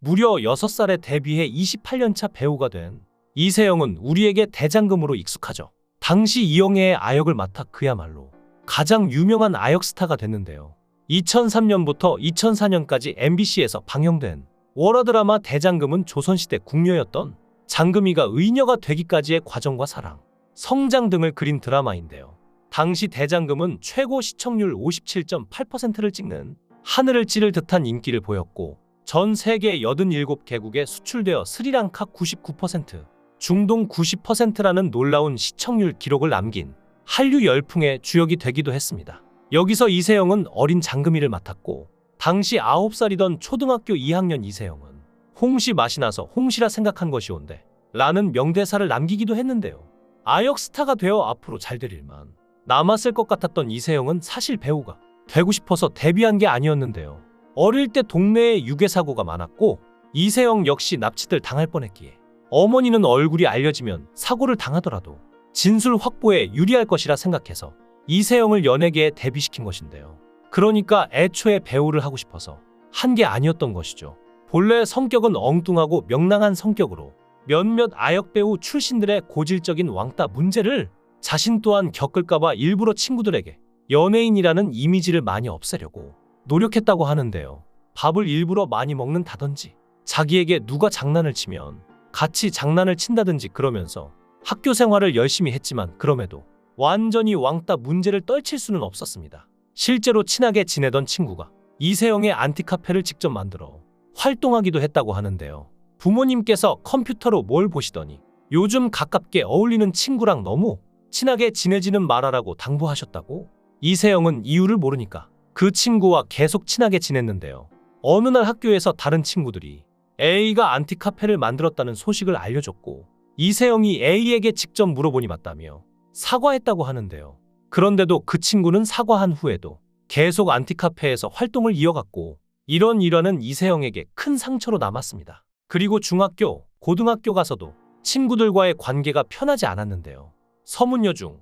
무려 6살에 데뷔해 28년차 배우가 된 이세영은 우리에게 대장금으로 익숙하죠. 당시 이영애의 아역을 맡아 그야말로 가장 유명한 아역 스타가 됐는데요. 2003년부터 2004년까지 MBC에서 방영된 월화드라마 대장금은 조선시대 궁녀였던 장금이가 의녀가 되기까지의 과정과 사랑, 성장 등을 그린 드라마인데요. 당시 대장금은 최고 시청률 57.8%를 찍는 하늘을 찌를 듯한 인기를 보였고 전 세계 87개국에 수출되어 스리랑카 99%, 중동 90%라는 놀라운 시청률 기록을 남긴 한류 열풍의 주역이 되기도 했습니다. 여기서 이세영은 어린 장금이를 맡았고 당시 9살이던 초등학교 2학년 이세영은 홍시 맛이 나서 홍시라 생각한 것이온데 라는 명대사를 남기기도 했는데요. 아역 스타가 되어 앞으로 잘 될 일만 남았을 것 같았던 이세영은 사실 배우가 되고 싶어서 데뷔한 게 아니었는데요. 어릴 때 동네에 유괴사고가 많았고 이세영 역시 납치들 당할 뻔했기에 어머니는 얼굴이 알려지면 사고를 당하더라도 진술 확보에 유리할 것이라 생각해서 이세영을 연예계에 데뷔시킨 것인데요. 그러니까 애초에 배우를 하고 싶어서 한 게 아니었던 것이죠. 본래 성격은 엉뚱하고 명랑한 성격으로 몇몇 아역 배우 출신들의 고질적인 왕따 문제를 자신 또한 겪을까봐 일부러 친구들에게 연예인이라는 이미지를 많이 없애려고 노력했다고 하는데요. 밥을 일부러 많이 먹는다든지 자기에게 누가 장난을 치면 같이 장난을 친다든지 그러면서 학교 생활을 열심히 했지만 그럼에도 완전히 왕따 문제를 떨칠 수는 없었습니다. 실제로 친하게 지내던 친구가 이세영의 안티카페를 직접 만들어 활동하기도 했다고 하는데요. 부모님께서 컴퓨터로 뭘 보시더니 요즘 가깝게 어울리는 친구랑 너무 친하게 지내지는 말아라고 당부하셨다고. 이세영은 이유를 모르니까 그 친구와 계속 친하게 지냈는데요. 어느 날 학교에서 다른 친구들이 A가 안티카페를 만들었다는 소식을 알려줬고 이세영이 A에게 직접 물어보니 맞다며 사과했다고 하는데요. 그런데도 그 친구는 사과한 후에도 계속 안티카페에서 활동을 이어갔고 이런 일화는 이세영에게 큰 상처로 남았습니다. 그리고 중학교, 고등학교 가서도 친구들과의 관계가 편하지 않았는데요. 서문여중,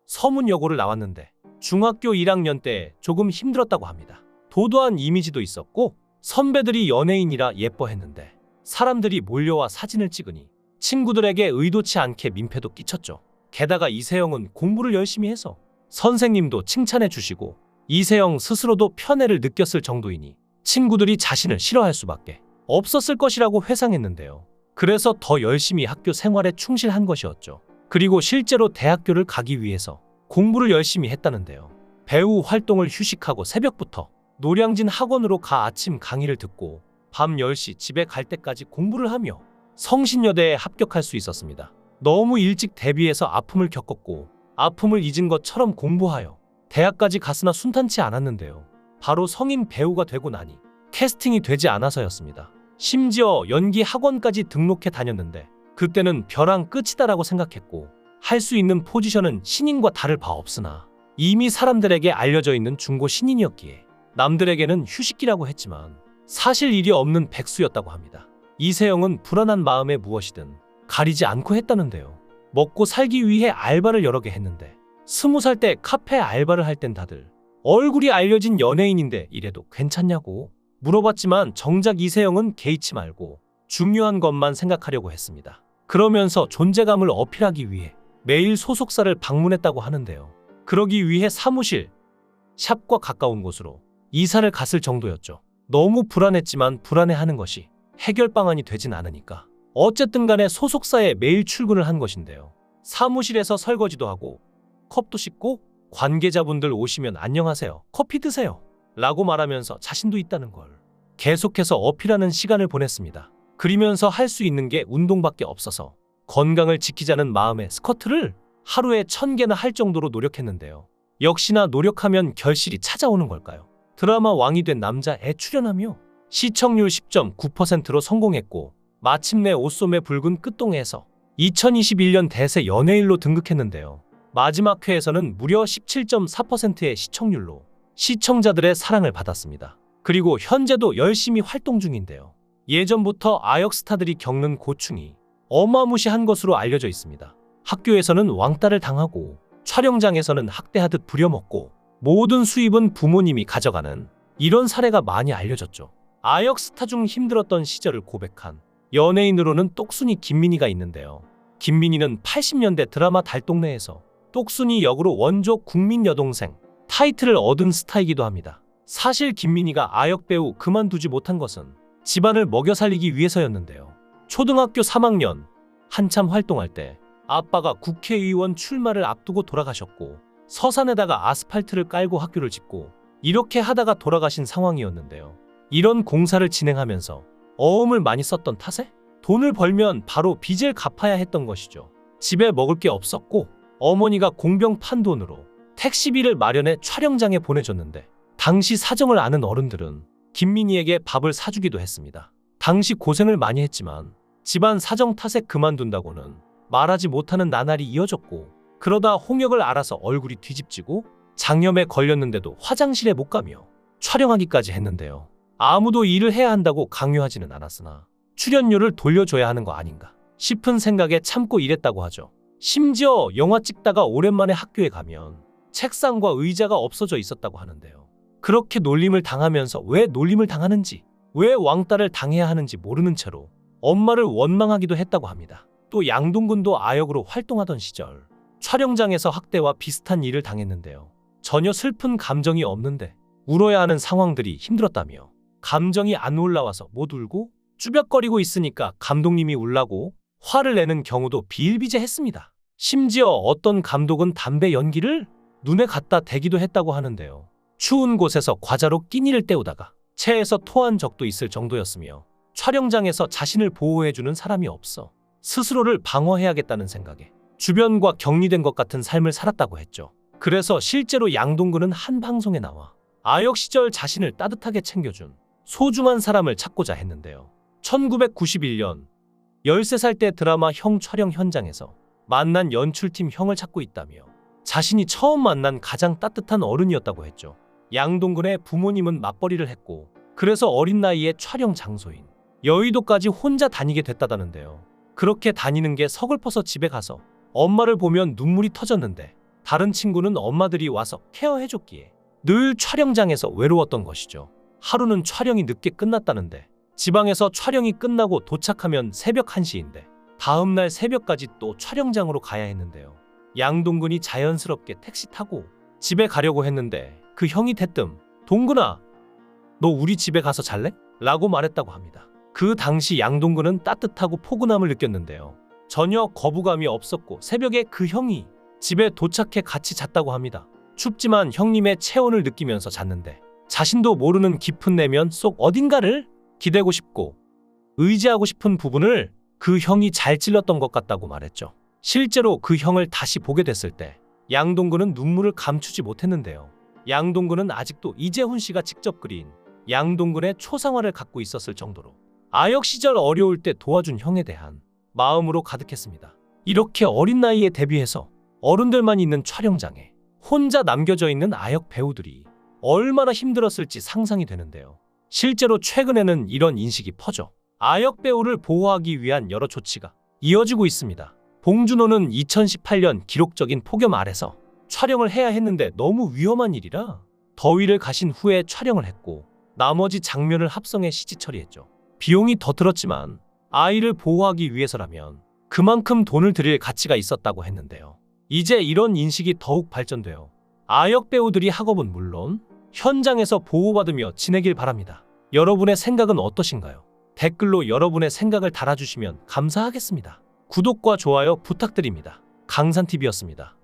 서문여고를 나왔는데 중학교 1학년 때 조금 힘들었다고 합니다. 도도한 이미지도 있었고 선배들이 연예인이라 예뻐했는데 사람들이 몰려와 사진을 찍으니 친구들에게 의도치 않게 민폐도 끼쳤죠. 게다가 이세영은 공부를 열심히 해서 선생님도 칭찬해 주시고 이세영 스스로도 편애를 느꼈을 정도이니 친구들이 자신을 싫어할 수밖에 없었을 것이라고 회상했는데요. 그래서 더 열심히 학교 생활에 충실한 것이었죠. 그리고 실제로 대학교를 가기 위해서 공부를 열심히 했다는데요. 배우 활동을 휴식하고 새벽부터 노량진 학원으로 가 아침 강의를 듣고 밤 10시 집에 갈 때까지 공부를 하며 성신여대에 합격할 수 있었습니다. 너무 일찍 데뷔해서 아픔을 겪었고 아픔을 잊은 것처럼 공부하여 대학까지 갔으나 순탄치 않았는데요. 바로 성인 배우가 되고 나니 캐스팅이 되지 않아서였습니다. 심지어 연기 학원까지 등록해 다녔는데 그때는 벼랑 끝이다라고 생각했고 할 수 있는 포지션은 신인과 다를 바 없으나 이미 사람들에게 알려져 있는 중고 신인이었기에 남들에게는 휴식기라고 했지만 사실 일이 없는 백수였다고 합니다. 이세영은 불안한 마음에 무엇이든 가리지 않고 했다는데요. 먹고 살기 위해 알바를 여러 개 했는데 20살 때 카페 알바를 할 땐 다들 얼굴이 알려진 연예인인데 이래도 괜찮냐고 물어봤지만 정작 이세영은 개의치 말고 중요한 것만 생각하려고 했습니다. 그러면서 존재감을 어필하기 위해 매일 소속사를 방문했다고 하는데요. 그러기 위해 사무실, 샵과 가까운 곳으로 이사를 갔을 정도였죠. 너무 불안했지만 불안해하는 것이 해결 방안이 되진 않으니까 어쨌든 간에 소속사에 매일 출근을 한 것인데요. 사무실에서 설거지도 하고 컵도 씻고 관계자분들 오시면 안녕하세요, 커피 드세요 라고 말하면서 자신도 있다는 걸 계속해서 어필하는 시간을 보냈습니다. 그리면서 할 수 있는 게 운동밖에 없어서 건강을 지키자는 마음에 스쿼트를 하루에 1000개나 할 정도로 노력했는데요. 역시나 노력하면 결실이 찾아오는 걸까요? 드라마 왕이 된 남자에 출연하며 시청률 10.9%로 성공했고 마침내 옷소매 붉은 끝동에서 2021년 대세 연예인로 등극했는데요. 마지막 회에서는 무려 17.4%의 시청률로 시청자들의 사랑을 받았습니다. 그리고 현재도 열심히 활동 중인데요. 예전부터 아역 스타들이 겪는 고충이 어마무시한 것으로 알려져 있습니다. 학교에서는 왕따를 당하고 촬영장에서는 학대하듯 부려먹고 모든 수입은 부모님이 가져가는 이런 사례가 많이 알려졌죠. 아역 스타 중 힘들었던 시절을 고백한 연예인으로는 똑순이 김민희가 있는데요. 김민희는 80년대 드라마 달동네에서 똑순이 역으로 원조 국민 여동생 타이틀을 얻은 스타이기도 합니다. 사실 김민희가 아역 배우 그만두지 못한 것은 집안을 먹여 살리기 위해서였는데요. 초등학교 3학년 한참 활동할 때 아빠가 국회의원 출마를 앞두고 돌아가셨고 서산에다가 아스팔트를 깔고 학교를 짓고 이렇게 하다가 돌아가신 상황이었는데요. 이런 공사를 진행하면서 어음을 많이 썼던 탓에 돈을 벌면 바로 빚을 갚아야 했던 것이죠. 집에 먹을 게 없었고 어머니가 공병 판 돈으로 택시비를 마련해 촬영장에 보내줬는데 당시 사정을 아는 어른들은 김민희에게 밥을 사주기도 했습니다. 당시 고생을 많이 했지만 집안 사정 탓에 그만둔다고는 말하지 못하는 나날이 이어졌고 그러다 홍역을 알아서 얼굴이 뒤집지고 장염에 걸렸는데도 화장실에 못 가며 촬영하기까지 했는데요. 아무도 일을 해야 한다고 강요하지는 않았으나 출연료를 돌려줘야 하는 거 아닌가 싶은 생각에 참고 일했다고 하죠. 심지어 영화 찍다가 오랜만에 학교에 가면 책상과 의자가 없어져 있었다고 하는데요. 그렇게 놀림을 당하면서 왜 놀림을 당하는지, 왜 왕따를 당해야 하는지 모르는 채로 엄마를 원망하기도 했다고 합니다. 또 양동근도 아역으로 활동하던 시절 촬영장에서 학대와 비슷한 일을 당했는데요. 전혀 슬픈 감정이 없는데 울어야 하는 상황들이 힘들었다며 감정이 안 올라와서 못 울고 쭈뼛거리고 있으니까 감독님이 울라고 화를 내는 경우도 비일비재했습니다. 심지어 어떤 감독은 담배 연기를 눈에 갖다 대기도 했다고 하는데요. 추운 곳에서 과자로 끼니를 때우다가 체해서 토한 적도 있을 정도였으며 촬영장에서 자신을 보호해주는 사람이 없어 스스로를 방어해야겠다는 생각에 주변과 격리된 것 같은 삶을 살았다고 했죠. 그래서 실제로 양동근은 한 방송에 나와 아역 시절 자신을 따뜻하게 챙겨준 소중한 사람을 찾고자 했는데요. 1991년 13살 때 드라마 형 촬영 현장에서 만난 연출팀 형을 찾고 있다며 자신이 처음 만난 가장 따뜻한 어른이었다고 했죠. 양동근의 부모님은 맞벌이를 했고 그래서 어린 나이에 촬영 장소인 여의도까지 혼자 다니게 됐다는데요. 그렇게 다니는 게 서글퍼서 집에 가서 엄마를 보면 눈물이 터졌는데 다른 친구는 엄마들이 와서 케어해줬기에 늘 촬영장에서 외로웠던 것이죠. 하루는 촬영이 늦게 끝났다는데 지방에서 촬영이 끝나고 도착하면 새벽 1시인데 다음날 새벽까지 또 촬영장으로 가야 했는데요. 양동근이 자연스럽게 택시 타고 집에 가려고 했는데 그 형이 대뜸 "동근아, 너 우리 집에 가서 잘래?" 라고 말했다고 합니다. 그 당시 양동근은 따뜻하고 포근함을 느꼈는데요. 전혀 거부감이 없었고 새벽에 그 형이 집에 도착해 같이 잤다고 합니다. 춥지만 형님의 체온을 느끼면서 잤는데 자신도 모르는 깊은 내면 속 어딘가를 기대고 싶고 의지하고 싶은 부분을 그 형이 잘 찔렀던 것 같다고 말했죠. 실제로 그 형을 다시 보게 됐을 때 양동근은 눈물을 감추지 못했는데요. 양동근은 아직도 이재훈 씨가 직접 그린 양동근의 초상화를 갖고 있었을 정도로 아역 시절 어려울 때 도와준 형에 대한 마음으로 가득했습니다. 이렇게 어린 나이에 데뷔해서 어른들만 있는 촬영장에 혼자 남겨져 있는 아역 배우들이 얼마나 힘들었을지 상상이 되는데요. 실제로 최근에는 이런 인식이 퍼져 아역 배우를 보호하기 위한 여러 조치가 이어지고 있습니다. 봉준호는 2018년 기록적인 폭염 아래서 촬영을 해야 했는데 너무 위험한 일이라 더위를 가신 후에 촬영을 했고 나머지 장면을 합성해 CG 처리했죠. 비용이 더 들었지만 아이를 보호하기 위해서라면 그만큼 돈을 들일 가치가 있었다고 했는데요. 이제 이런 인식이 더욱 발전되어 아역 배우들이 학업은 물론 현장에서 보호받으며 지내길 바랍니다. 여러분의 생각은 어떠신가요? 댓글로 여러분의 생각을 달아주시면 감사하겠습니다. 구독과 좋아요 부탁드립니다. 강산TV였습니다.